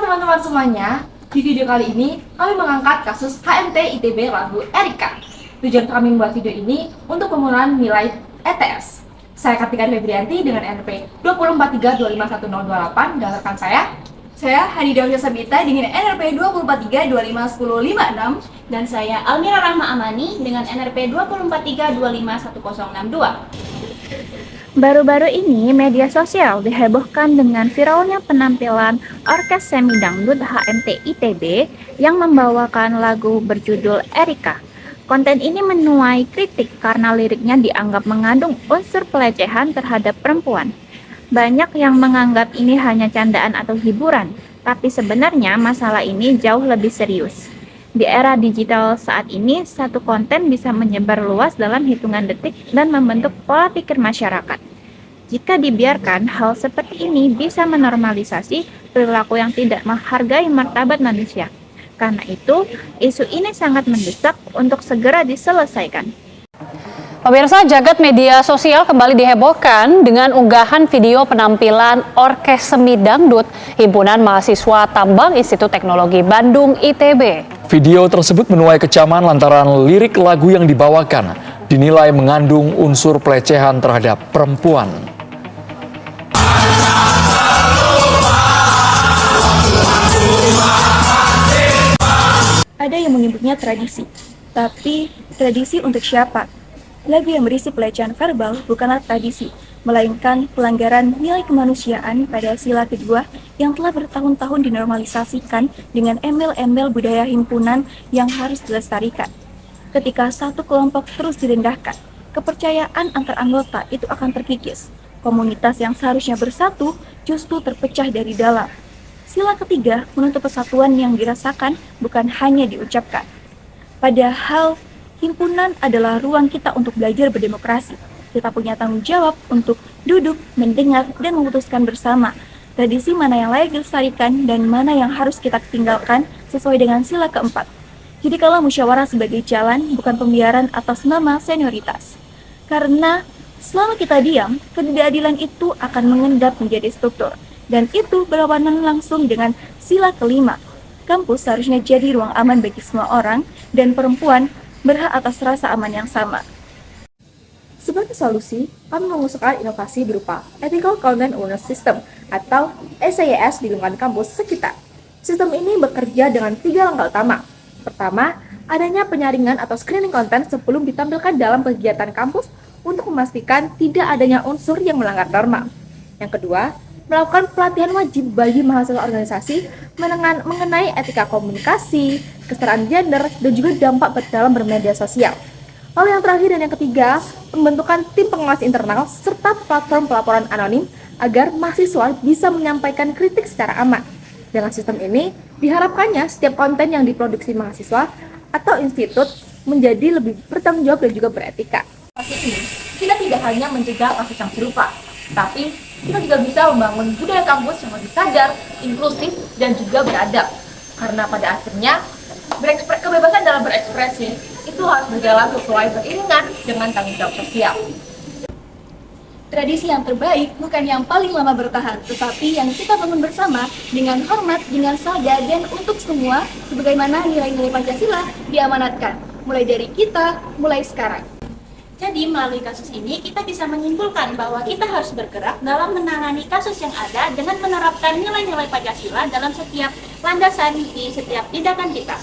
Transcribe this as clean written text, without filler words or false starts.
teman-teman semuanya, di video kali ini kami mengangkat kasus HMT ITB lagu Erika. Tujuan kami membuat video ini untuk pemenuhan nilai ETS. Saya Kartika Febrianti dengan NP 243251028 dan rekan saya Hadidah Sabita dengan NRP 243251056 dan saya Almira Rahma Amani dengan NRP 243251062. Baru-baru ini, media sosial dihebohkan dengan viralnya penampilan Orkes Semi Dangdut HMT ITB yang membawakan lagu berjudul Erika. Konten ini menuai kritik karena liriknya dianggap mengandung unsur pelecehan terhadap perempuan. Banyak yang menganggap ini hanya candaan atau hiburan, tapi sebenarnya masalah ini jauh lebih serius. Di era digital saat ini, satu konten bisa menyebar luas dalam hitungan detik dan membentuk pola pikir masyarakat. Jika dibiarkan, hal seperti ini bisa menormalisasi perilaku yang tidak menghargai martabat manusia. Karena itu, isu ini sangat mendesak untuk segera diselesaikan. Pemirsa, jagat media sosial kembali dihebohkan dengan unggahan video penampilan Orkes Semi Dangdut Himpunan Mahasiswa Tambang Institut Teknologi Bandung ITB. Video tersebut menuai kecaman lantaran lirik lagu yang dibawakan dinilai mengandung unsur pelecehan terhadap perempuan. Ada yang menyebutnya tradisi, tapi tradisi untuk siapa? Lagu yang berisi pelecehan verbal bukanlah tradisi, melainkan pelanggaran nilai kemanusiaan pada sila kedua yang telah bertahun-tahun dinormalisasikan dengan embel-embel budaya himpunan yang harus dilestarikan. Ketika satu kelompok terus direndahkan, kepercayaan antar anggota itu akan terkikis. Komunitas yang seharusnya bersatu justru terpecah dari dalam. Sila ketiga menuntut persatuan yang dirasakan bukan hanya diucapkan. Padahal himpunan adalah ruang kita untuk belajar berdemokrasi. Kita punya tanggung jawab untuk duduk, mendengar, dan memutuskan bersama tradisi mana yang layak dilestarikan dan mana yang harus kita tinggalkan sesuai dengan sila keempat. Jadi kalau musyawarah sebagai jalan, bukan pembiaran atas nama senioritas. Karena selama kita diam, ketidakadilan itu akan mengendap menjadi struktur. Dan itu berlawanan langsung dengan sila kelima. Kampus seharusnya jadi ruang aman bagi semua orang, dan perempuan berhak atas rasa aman yang sama. Sebagai solusi, kami mengusulkan inovasi berupa Ethical Content Awareness System atau ECAS di lingkungan kampus sekitar. Sistem ini bekerja dengan 3 langkah utama. Pertama, adanya penyaringan atau screening konten sebelum ditampilkan dalam kegiatan kampus untuk memastikan tidak adanya unsur yang melanggar norma. Yang kedua, melakukan pelatihan wajib bagi mahasiswa organisasi mengenai etika komunikasi, kesetaraan gender, dan juga dampak dalam bermedia sosial. Lalu yang terakhir dan yang ketiga, pembentukan tim pengawas internal serta platform pelaporan anonim agar mahasiswa bisa menyampaikan kritik secara aman. Dengan sistem ini, diharapkannya setiap konten yang diproduksi mahasiswa atau institut menjadi lebih bertanggung jawab dan juga beretika. Kita tidak hanya mencegah kasus yang serupa, tapi kita juga bisa membangun budaya kampus yang lebih sadar, inklusif, dan juga beradab. Karena pada akhirnya, kebebasan dalam berekspresi itu harus berjalan sesuai beriringan dengan tanggung jawab sosial. Tradisi yang terbaik bukan yang paling lama bertahan, tetapi yang kita bangun bersama dengan hormat, dengan sadar, dan untuk semua, sebagaimana nilai-nilai Pancasila diamanatkan. Mulai dari kita, mulai sekarang. Jadi melalui kasus ini kita bisa menyimpulkan bahwa kita harus bergerak dalam menangani kasus yang ada dengan menerapkan nilai-nilai Pancasila dalam setiap landasan di setiap tindakan kita.